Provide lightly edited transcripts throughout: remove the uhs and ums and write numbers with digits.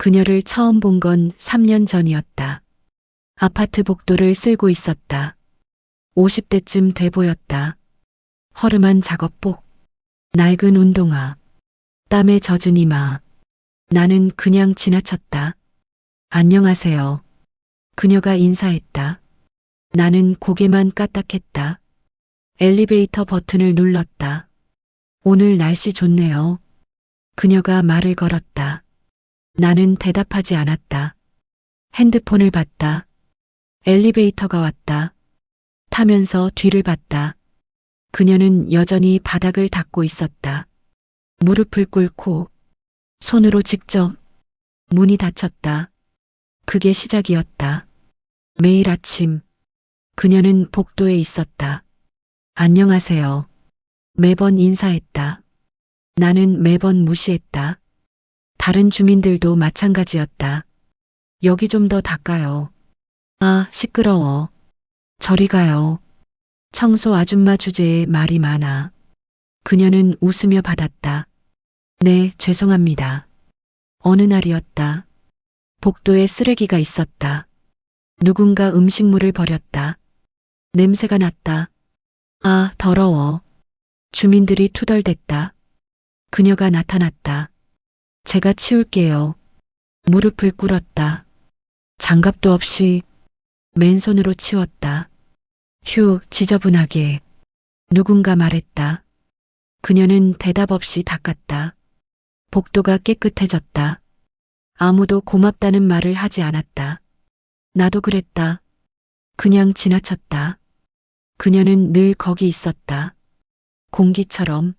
그녀를 처음 본 건 3년 전이었다. 아파트 복도를 쓸고 있었다. 50대쯤 돼 보였다. 허름한 작업복, 낡은 운동화, 땀에 젖은 이마. 나는 그냥 지나쳤다. 안녕하세요. 그녀가 인사했다. 나는 고개만 까딱했다. 엘리베이터 버튼을 눌렀다. 오늘 날씨 좋네요. 그녀가 말을 걸었다. 나는 대답하지 않았다. 핸드폰을 봤다. 엘리베이터가 왔다. 타면서 뒤를 봤다. 그녀는 여전히 바닥을 닦고 있었다. 무릎을 꿇고 손으로 직접 문이 닫혔다. 그게 시작이었다. 매일 아침 그녀는 복도에 있었다. 안녕하세요. 매번 인사했다. 나는 매번 무시했다. 다른 주민들도 마찬가지였다. 여기 좀 더 닦아요. 아, 시끄러워. 저리 가요. 청소 아줌마 주제에 말이 많아. 그녀는 웃으며 받았다. 네, 죄송합니다. 어느 날이었다. 복도에 쓰레기가 있었다. 누군가 음식물을 버렸다. 냄새가 났다. 아, 더러워. 주민들이 투덜댔다. 그녀가 나타났다. 제가 치울게요. 무릎을 꿇었다. 장갑도 없이 맨손으로 치웠다. 휴, 지저분하게. 누군가 말했다. 그녀는 대답 없이 닦았다. 복도가 깨끗해졌다. 아무도 고맙다는 말을 하지 않았다. 나도 그랬다. 그냥 지나쳤다. 그녀는 늘 거기 있었다. 공기처럼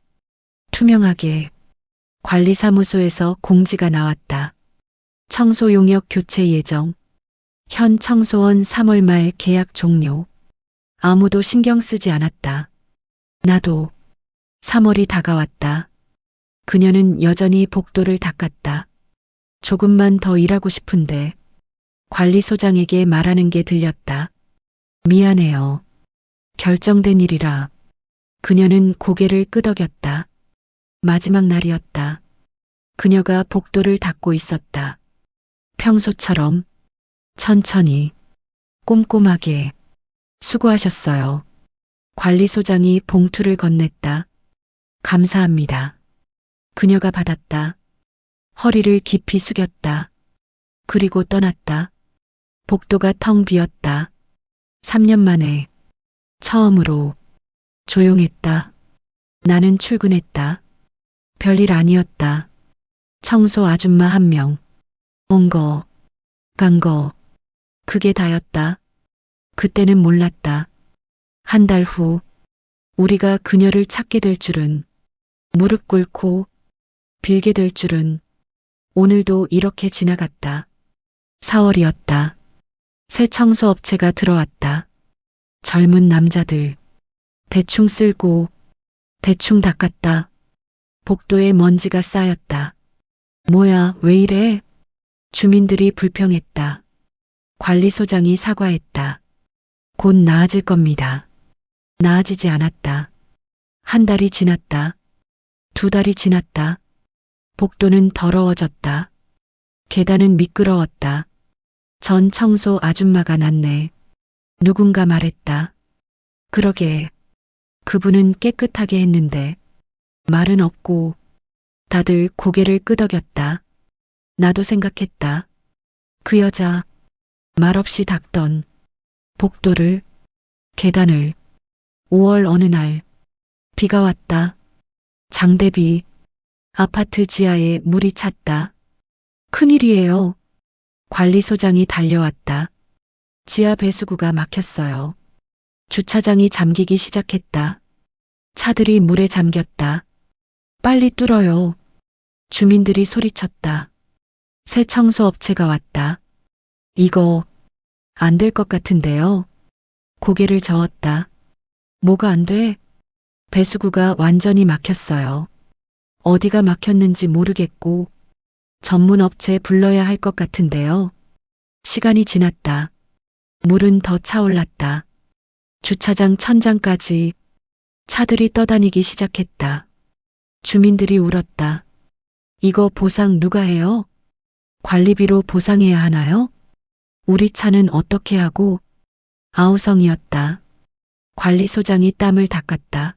투명하게. 관리사무소에서 공지가 나왔다. 청소 용역 교체 예정. 현 청소원 3월 말 계약 종료. 아무도 신경 쓰지 않았다. 나도 3월이 다가왔다. 그녀는 여전히 복도를 닦았다. 조금만 더 일하고 싶은데 관리소장에게 말하는 게 들렸다. 미안해요. 결정된 일이라. 그녀는 고개를 끄덕였다. 마지막 날이었다. 그녀가 복도를 닦고 있었다. 평소처럼 천천히 꼼꼼하게. 수고하셨어요. 관리소장이 봉투를 건넸다. 감사합니다. 그녀가 받았다. 허리를 깊이 숙였다. 그리고 떠났다. 복도가 텅 비었다. 3년 만에 처음으로 조용했다. 나는 출근했다. 별일 아니었다. 청소 아줌마 1명. 온 거, 간 거. 그게 다였다. 그때는 몰랐다. 한 달 후 우리가 그녀를 찾게 될 줄은, 무릎 꿇고 빌게 될 줄은. 오늘도 이렇게 지나갔다. 4월이었다. 새 청소업체가 들어왔다. 젊은 남자들. 대충 쓸고 대충 닦았다. 복도에 먼지가 쌓였다. 뭐야, 왜 이래? 주민들이 불평했다. 관리소장이 사과했다. 곧 나아질 겁니다. 나아지지 않았다. 한 달이 지났다. 2달이 지났다. 복도는 더러워졌다. 계단은 미끄러웠다. 전 청소 아줌마가 낫네. 누군가 말했다. 그러게. 그분은 깨끗하게 했는데. 말은 없고 다들 고개를 끄덕였다. 나도 생각했다. 그 여자 말없이 닦던 복도를, 계단을. 5월 어느 날 비가 왔다. 장대비. 아파트 지하에 물이 찼다. 큰일이에요. 관리소장이 달려왔다. 지하 배수구가 막혔어요. 주차장이 잠기기 시작했다. 차들이 물에 잠겼다. 빨리 뚫어요. 주민들이 소리쳤다. 새 청소업체가 왔다. 이거 안 될 것 같은데요. 고개를 저었다. 뭐가 안 돼? 배수구가 완전히 막혔어요. 어디가 막혔는지 모르겠고 전문 업체 불러야 할 것 같은데요. 시간이 지났다. 물은 더 차올랐다. 주차장 천장까지. 차들이 떠다니기 시작했다. 주민들이 울었다. 이거 보상 누가 해요? 관리비로 보상해야 하나요? 우리 차는 어떻게 하고? 아우성이었다. 관리소장이 땀을 닦았다.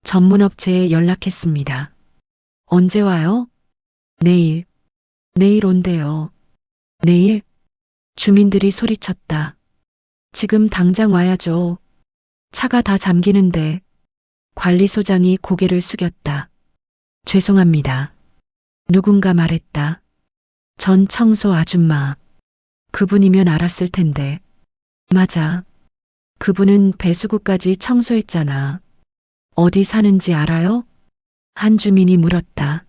전문업체에 연락했습니다. 언제 와요? 내일. 내일 온대요. 내일? 주민들이 소리쳤다. 지금 당장 와야죠. 차가 다 잠기는데. 관리소장이 고개를 숙였다. 죄송합니다. 누군가 말했다. 전 청소 아줌마. 그분이면 알았을 텐데. 맞아. 그분은 배수구까지 청소했잖아. 어디 사는지 알아요? 한 주민이 물었다.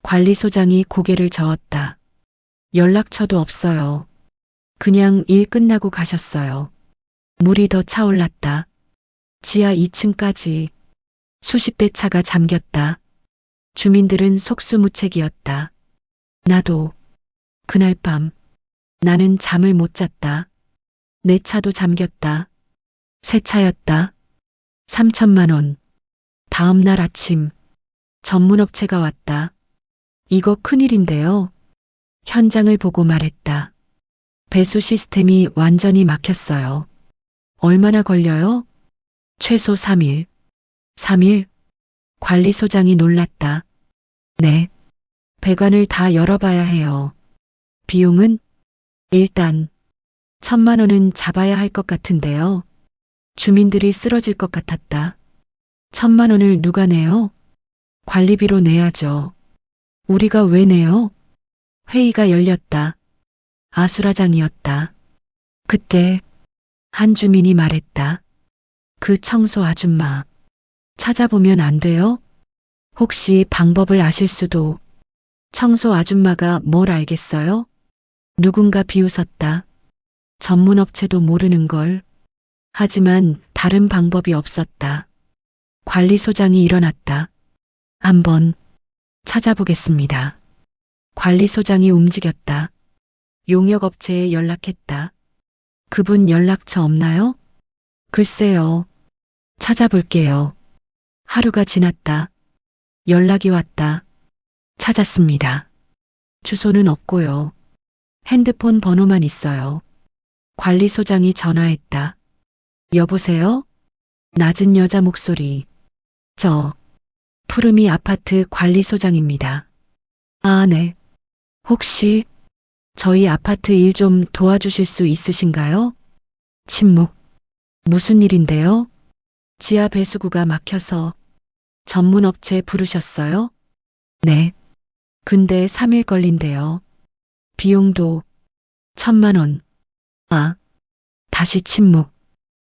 관리소장이 고개를 저었다. 연락처도 없어요. 그냥 일 끝나고 가셨어요. 물이 더 차올랐다. 지하 2층까지 수십 대 차가 잠겼다. 주민들은 속수무책이었다. 나도 그날 밤 나는 잠을 못 잤다. 내 차도 잠겼다. 새 차였다. 3천만 원. 다음 날 아침 전문업체가 왔다. 이거 큰일인데요. 현장을 보고 말했다. 배수 시스템이 완전히 막혔어요. 얼마나 걸려요? 최소 3일. 3일? 관리소장이 놀랐다. 네. 배관을 다 열어봐야 해요. 비용은? 일단 1,000만 원은 잡아야 할 것 같은데요. 주민들이 쓰러질 것 같았다. 1,000만 원을 누가 내요? 관리비로 내야죠. 우리가 왜 내요? 회의가 열렸다. 아수라장이었다. 그때 한 주민이 말했다. 그 청소 아줌마 찾아보면 안 돼요? 혹시 방법을 아실 수도. 청소 아줌마가 뭘 알겠어요? 누군가 비웃었다. 전문업체도 모르는 걸. 하지만 다른 방법이 없었다. 관리소장이 일어났다. 한번 찾아보겠습니다. 관리소장이 움직였다. 용역업체에 연락했다. 그분 연락처 없나요? 글쎄요. 찾아볼게요. 하루가 지났다. 연락이 왔다. 찾았습니다. 주소는 없고요. 핸드폰 번호만 있어요. 관리소장이 전화했다. 여보세요? 낮은 여자 목소리. 저 푸르미 아파트 관리소장입니다. 아, 네. 혹시 저희 아파트 일 좀 도와주실 수 있으신가요? 침묵. 무슨 일인데요? 지하 배수구가 막혀서 전문업체 부르셨어요? 네. 근데 3일 걸린대요. 비용도 1,000만 원. 아, 다시 침묵.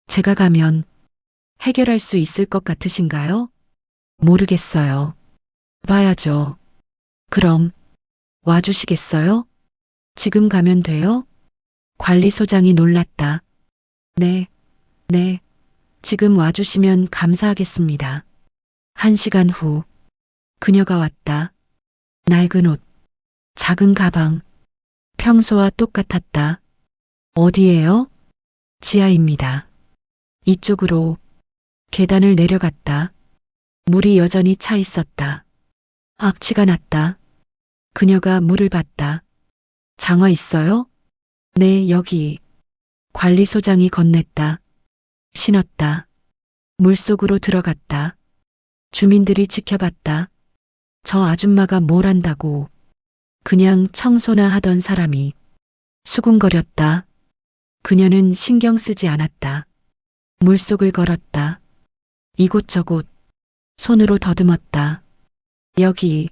제가 가면 해결할 수 있을 것 같으신가요? 모르겠어요. 봐야죠. 그럼 와주시겠어요? 지금 가면 돼요? 관리소장이 놀랐다. 네, 네. 지금 와주시면 감사하겠습니다. 1시간 후 그녀가 왔다. 낡은 옷, 작은 가방. 평소와 똑같았다. 어디예요? 지하입니다. 이쪽으로 계단을 내려갔다. 물이 여전히 차 있었다. 악취가 났다. 그녀가 물을 받다. 장화 있어요? 네, 여기. 관리소장이 건넸다. 신었다. 물속으로 들어갔다. 주민들이 지켜봤다. 저 아줌마가 뭘 한다고. 그냥 청소나 하던 사람이. 수군거렸다. 그녀는 신경 쓰지 않았다. 물속을 걸었다. 이곳저곳 손으로 더듬었다. 여기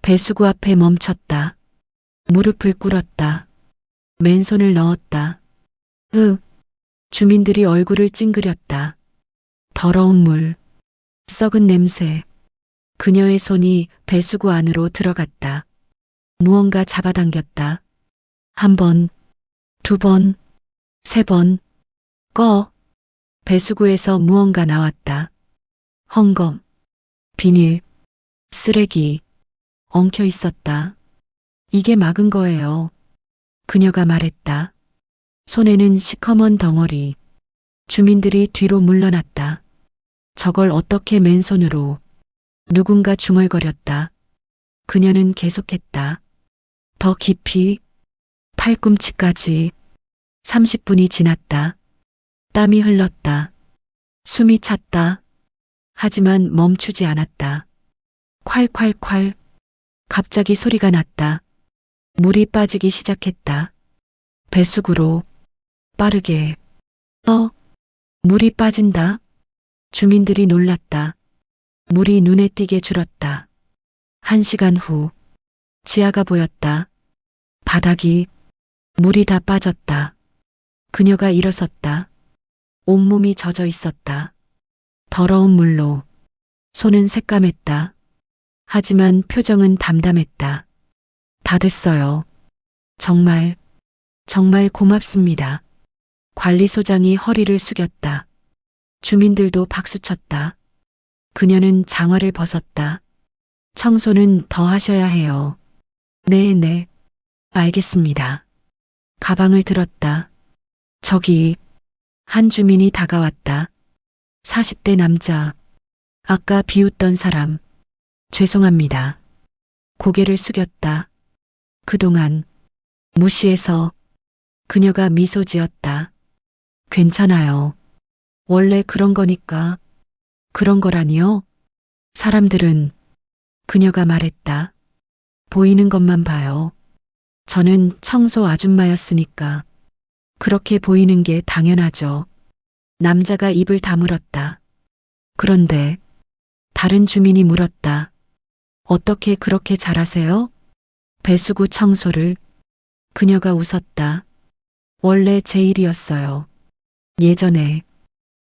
배수구 앞에 멈췄다. 무릎을 꿇었다. 맨손을 넣었다. 주민들이 얼굴을 찡그렸다. 더러운 물, 썩은 냄새. 그녀의 손이 배수구 안으로 들어갔다. 무언가 잡아당겼다. 1번, 2번, 3번. 꺼. 배수구에서 무언가 나왔다. 헝겊, 비닐, 쓰레기, 엉켜 있었다. 이게 막은 거예요. 그녀가 말했다. 손에는 시커먼 덩어리. 주민들이 뒤로 물러났다. 저걸 어떻게 맨손으로. 누군가 중얼거렸다. 그녀는 계속했다. 더 깊이, 팔꿈치까지. 30분이 지났다. 땀이 흘렀다. 숨이 찼다. 하지만 멈추지 않았다. 콸콸콸. 갑자기 소리가 났다. 물이 빠지기 시작했다. 배수구로. 빠르게. 물이 빠진다. 주민들이 놀랐다. 물이 눈에 띄게 줄었다. 1시간 후. 지하가 보였다. 바닥이. 물이 다 빠졌다. 그녀가 일어섰다. 온몸이 젖어 있었다. 더러운 물로. 손은 새까맸다. 하지만 표정은 담담했다. 다 됐어요. 정말, 정말 고맙습니다. 관리소장이 허리를 숙였다. 주민들도 박수쳤다. 그녀는 장화를 벗었다. 청소는 더 하셔야 해요. 네, 알겠습니다. 가방을 들었다. 저기, 한 주민이 다가왔다. 40대 남자. 아까 비웃던 사람. 죄송합니다. 고개를 숙였다. 그동안 무시해서. 그녀가 미소 지었다. 괜찮아요. 원래 그런 거니까. 그런 거라니요? 사람들은. 그녀가 말했다. 보이는 것만 봐요. 저는 청소 아줌마였으니까. 그렇게 보이는 게 당연하죠. 남자가 입을 다물었다. 그런데 다른 주민이 물었다. 어떻게 그렇게 잘하세요? 배수구 청소를. 그녀가 웃었다. 원래 제 일이었어요. 예전에.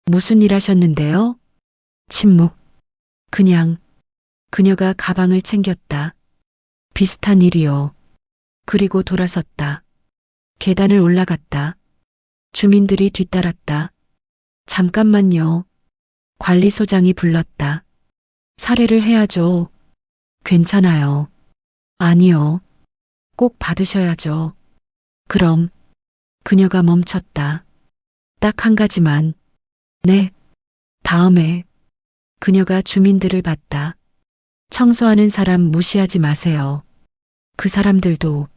무슨 일 하셨는데요? 침묵. 그냥. 그녀가 가방을 챙겼다. 비슷한 일이요. 그리고 돌아섰다. 계단을 올라갔다. 주민들이 뒤따랐다. 잠깐만요. 관리소장이 불렀다. 사례를 해야죠. 괜찮아요. 아니요. 꼭 받으셔야죠. 그럼. 그녀가 멈췄다. 딱 한 가지만. 네. 다음에. 그녀가 주민들을 봤다. 청소하는 사람 무시하지 마세요. 그 사람들도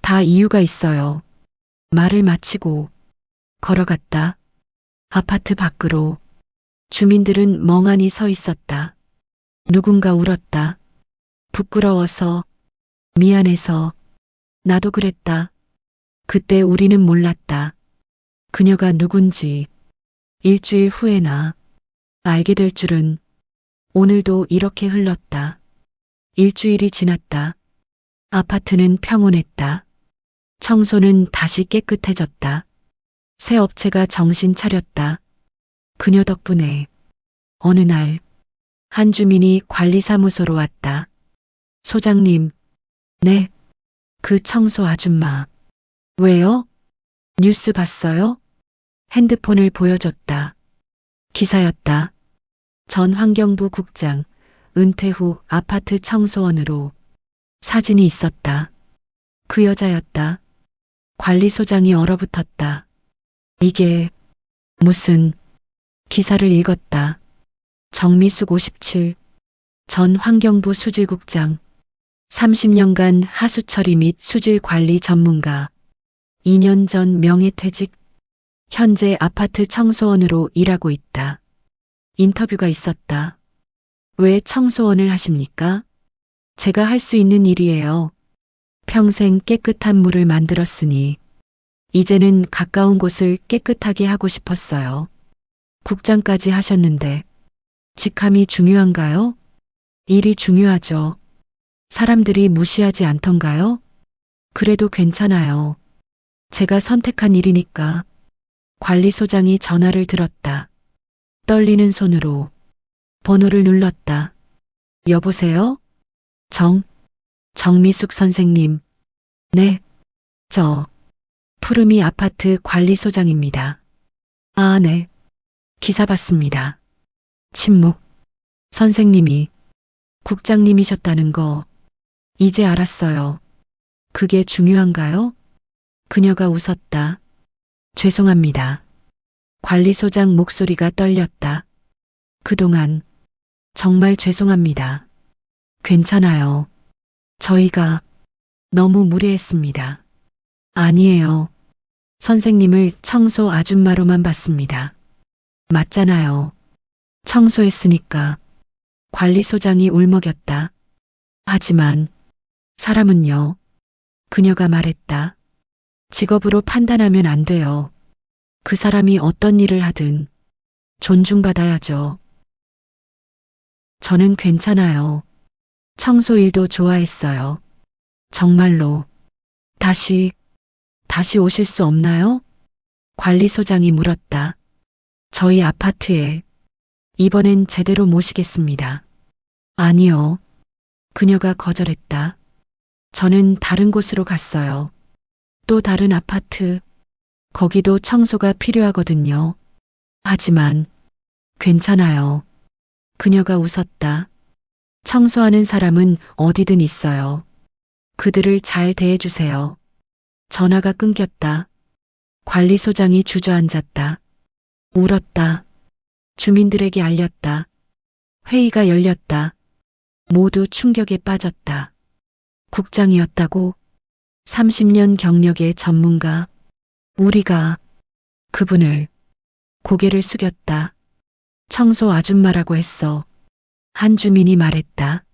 다 이유가 있어요. 말을 마치고 걸어갔다. 아파트 밖으로. 주민들은 멍하니 서 있었다. 누군가 울었다. 부끄러워서, 미안해서, 나도 그랬다. 그때 우리는 몰랐다. 그녀가 누군지. 일주일 후에나 알게 될 줄은. 오늘도 이렇게 흘렀다. 일주일이 지났다. 아파트는 평온했다. 청소는 다시 깨끗해졌다. 새 업체가 정신 차렸다. 그녀 덕분에. 어느 날, 한 주민이 관리사무소로 왔다. 소장님. 네. 그 청소 아줌마. 왜요? 뉴스 봤어요? 핸드폰을 보여줬다. 기사였다. 전 환경부 국장, 은퇴 후 아파트 청소원으로. 사진이 있었다. 그 여자였다. 관리소장이 얼어붙었다. 이게 무슨. 기사를 읽었다. 정미숙 57. 전 환경부 수질국장. 30년간 하수처리 및 수질관리 전문가. 2년 전 명예퇴직. 현재 아파트 청소원으로 일하고 있다. 인터뷰가 있었다. 왜 청소원을 하십니까? 제가 할 수 있는 일이에요. 평생 깨끗한 물을 만들었으니 이제는 가까운 곳을 깨끗하게 하고 싶었어요. 국장까지 하셨는데 직함이 중요한가요? 일이 중요하죠. 사람들이 무시하지 않던가요? 그래도 괜찮아요. 제가 선택한 일이니까. 관리소장이 전화를 들었다. 떨리는 손으로 번호를 눌렀다. 여보세요? 정미숙 선생님. 네, 저 푸르미 아파트 관리소장입니다. 아, 네. 기사 봤습니다. 침묵. 선생님이 국장님이셨다는 거 이제 알았어요. 그게 중요한가요? 그녀가 웃었다. 죄송합니다. 관리소장 목소리가 떨렸다. 그동안 정말 죄송합니다. 괜찮아요. 저희가 너무 무례했습니다. 아니에요. 선생님을 청소 아줌마로만 봤습니다. 맞잖아요. 청소했으니까. 관리소장이 울먹였다. 하지만 사람은요. 그녀가 말했다. 직업으로 판단하면 안 돼요. 그 사람이 어떤 일을 하든 존중받아야죠. 저는 괜찮아요. 청소 일도 좋아했어요. 정말로. 다시 오실 수 없나요? 관리소장이 물었다. 저희 아파트에 이번엔 제대로 모시겠습니다. 아니요. 그녀가 거절했다. 저는 다른 곳으로 갔어요. 또 다른 아파트. 거기도 청소가 필요하거든요. 하지만 괜찮아요. 그녀가 웃었다. 청소하는 사람은 어디든 있어요. 그들을 잘 대해주세요. 전화가 끊겼다. 관리소장이 주저앉았다. 울었다. 주민들에게 알렸다. 회의가 열렸다. 모두 충격에 빠졌다. 국장이었다고? 30년 경력의 전문가. 우리가 그분을 고개를 숙였다. 청소 아줌마라고 했어. 한 주민이 말했다.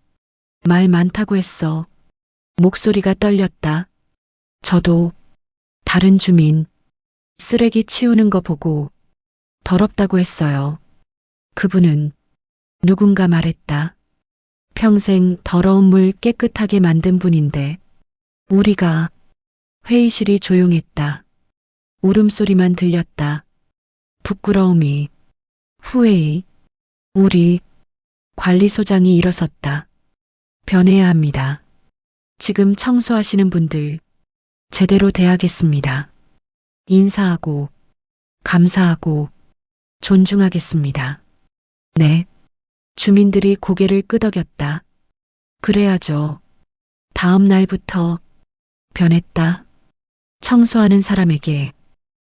말 많다고 했어. 목소리가 떨렸다. 저도 다른 주민 쓰레기 치우는 거 보고 더럽다고 했어요. 그분은 누군가 말했다. 평생 더러운 물 깨끗하게 만든 분인데 우리가 회의실이 조용했다. 울음소리만 들렸다. 부끄러움이 후회이 우리 관리소장이 일어섰다. 변해야 합니다. 지금 청소하시는 분들 제대로 대하겠습니다. 인사하고 감사하고 존중하겠습니다. 네. 주민들이 고개를 끄덕였다. 그래야죠. 다음 날부터 변했다. 청소하는 사람에게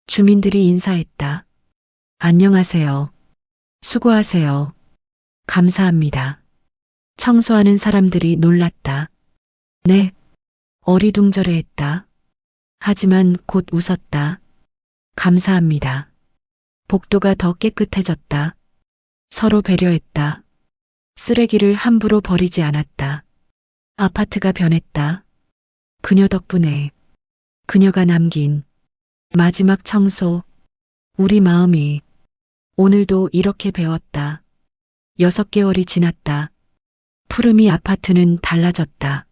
주민들이 인사했다. 안녕하세요. 수고하세요. 감사합니다. 청소하는 사람들이 놀랐다. 네. 어리둥절해했다. 하지만 곧 웃었다. 감사합니다. 복도가 더 깨끗해졌다. 서로 배려했다. 쓰레기를 함부로 버리지 않았다. 아파트가 변했다. 그녀 덕분에 그녀가 남긴 마지막 청소. 우리 마음이 오늘도 이렇게 배웠다. 6개월이 지났다. 푸르미 아파트는 달라졌다.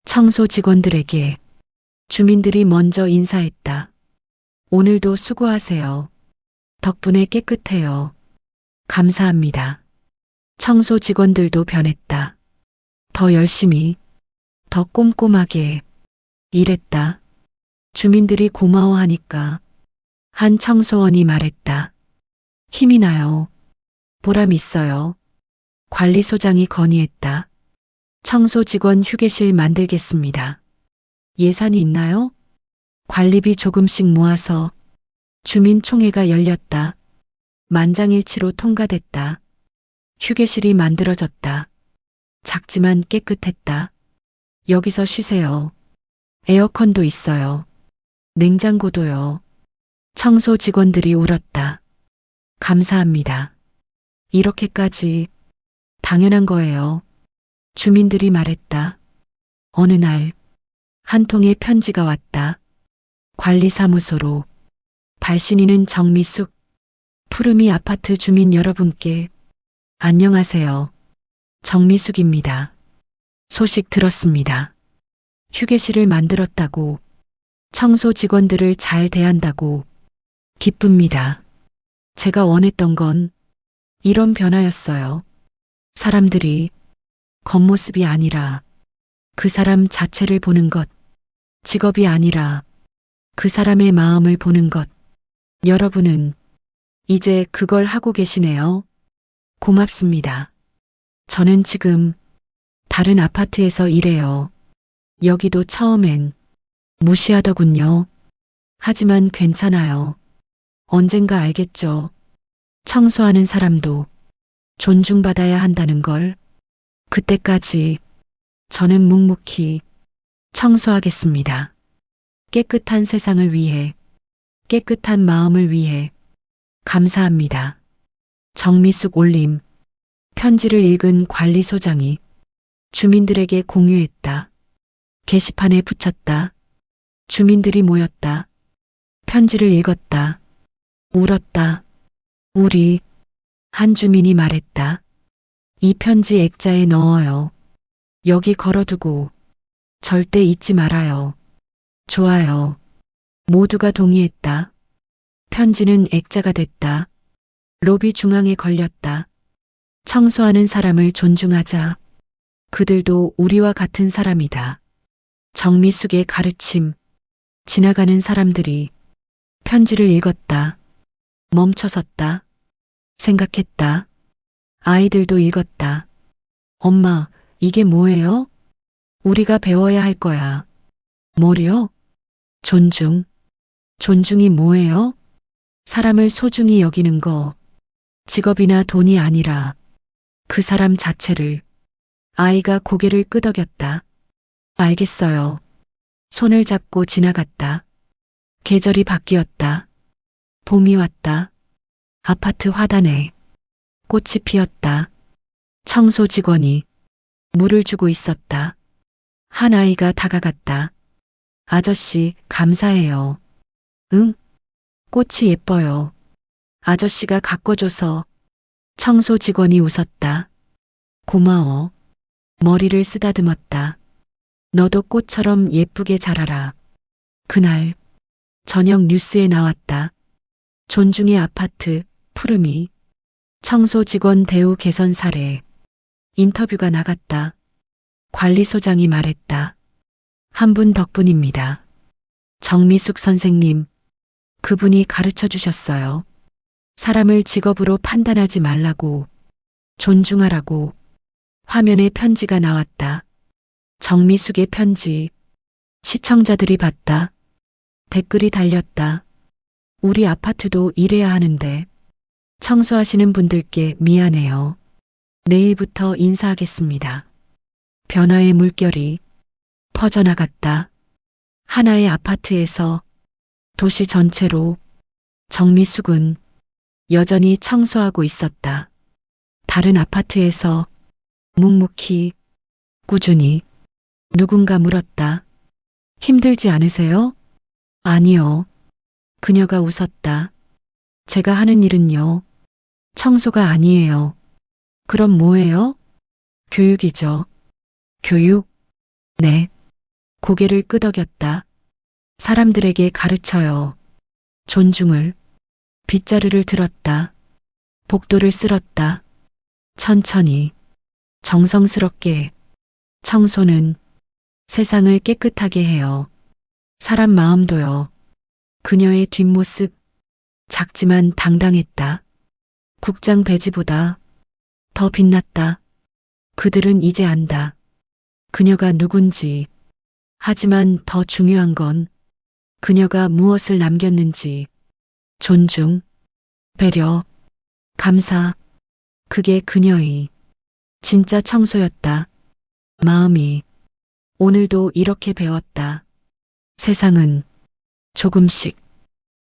청소 직원들에게 주민들이 먼저 인사했다. 오늘도 수고하세요. 덕분에 깨끗해요. 감사합니다. 청소 직원들도 변했다. 더 열심히, 더 꼼꼼하게 일했다. 주민들이 고마워하니까 한 청소원이 말했다. 힘이 나요. 보람 있어요. 관리소장이 건의했다. 청소 직원 휴게실 만들겠습니다. 예산이 있나요? 관리비 조금씩 모아서 주민총회가 열렸다. 만장일치로 통과됐다. 휴게실이 만들어졌다. 작지만 깨끗했다. 여기서 쉬세요. 에어컨도 있어요. 냉장고도요. 청소 직원들이 울었다. 감사합니다. 이렇게까지 당연한 거예요. 주민들이 말했다. 어느 날 한 통의 편지가 왔다. 관리사무소로. 발신인은 정미숙. 푸르미 아파트 주민 여러분께 안녕하세요. 정미숙입니다. 소식 들었습니다. 휴게실을 만들었다고, 청소 직원들을 잘 대한다고 기쁩니다. 제가 원했던 건 이런 변화였어요. 사람들이 겉모습이 아니라 그 사람 자체를 보는 것, 직업이 아니라 그 사람의 마음을 보는 것. 여러분은 이제 그걸 하고 계시네요. 고맙습니다. 저는 지금 다른 아파트에서 일해요. 여기도 처음엔 무시하더군요. 하지만 괜찮아요. 언젠가 알겠죠. 청소하는 사람도 존중받아야 한다는 걸. 그때까지 저는 묵묵히 청소하겠습니다. 깨끗한 세상을 위해, 깨끗한 마음을 위해. 감사합니다. 정미숙 올림. 편지를 읽은 관리소장이 주민들에게 공유했다. 게시판에 붙였다. 주민들이 모였다. 편지를 읽었다. 울었다. 우리, 한 주민이 말했다. 이 편지 액자에 넣어요. 여기 걸어두고 절대 잊지 말아요. 좋아요. 모두가 동의했다. 편지는 액자가 됐다. 로비 중앙에 걸렸다. 청소하는 사람을 존중하자. 그들도 우리와 같은 사람이다. 정미숙의 가르침. 지나가는 사람들이 편지를 읽었다. 멈춰섰다. 생각했다. 아이들도 읽었다. 엄마, 이게 뭐예요? 우리가 배워야 할 거야. 뭐요? 존중. 존중이 뭐예요? 사람을 소중히 여기는 거. 직업이나 돈이 아니라 그 사람 자체를. 아이가 고개를 끄덕였다. 알겠어요. 손을 잡고 지나갔다. 계절이 바뀌었다. 봄이 왔다. 아파트 화단에 꽃이 피었다. 청소 직원이 물을 주고 있었다. 한 아이가 다가갔다. 아저씨, 감사해요. 응? 꽃이 예뻐요. 아저씨가 가꿔줘서. 청소 직원이 웃었다. 고마워. 머리를 쓰다듬었다. 너도 꽃처럼 예쁘게 자라라. 그날 저녁 뉴스에 나왔다. 존중의 아파트, 푸르미. 청소 직원 대우 개선 사례. 인터뷰가 나갔다. 관리소장이 말했다. 한 분 덕분입니다. 정미숙 선생님. 그분이 가르쳐 주셨어요. 사람을 직업으로 판단하지 말라고. 존중하라고. 화면에 편지가 나왔다. 정미숙의 편지. 시청자들이 봤다. 댓글이 달렸다. 우리 아파트도 이래야 하는데. 청소하시는 분들께 미안해요. 내일부터 인사하겠습니다. 변화의 물결이 퍼져나갔다. 하나의 아파트에서 도시 전체로. 정미숙은 여전히 청소하고 있었다. 다른 아파트에서 묵묵히, 꾸준히. 누군가 물었다. 힘들지 않으세요? 아니요. 그녀가 웃었다. 제가 하는 일은요. 청소가 아니에요. 그럼 뭐예요? 교육이죠. 교육? 네. 고개를 끄덕였다. 사람들에게 가르쳐요. 존중을. 빗자루를 들었다. 복도를 쓸었다. 천천히. 정성스럽게. 청소는 세상을 깨끗하게 해요. 사람 마음도요. 그녀의 뒷모습. 작지만 당당했다. 국장 배지보다 더 빛났다. 그들은 이제 안다. 그녀가 누군지. 하지만 더 중요한 건 그녀가 무엇을 남겼는지. 존중, 배려, 감사. 그게 그녀의 진짜 청소였다. 마음이 오늘도 이렇게 배웠다. 세상은 조금씩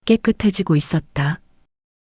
깨끗해지고 있었다.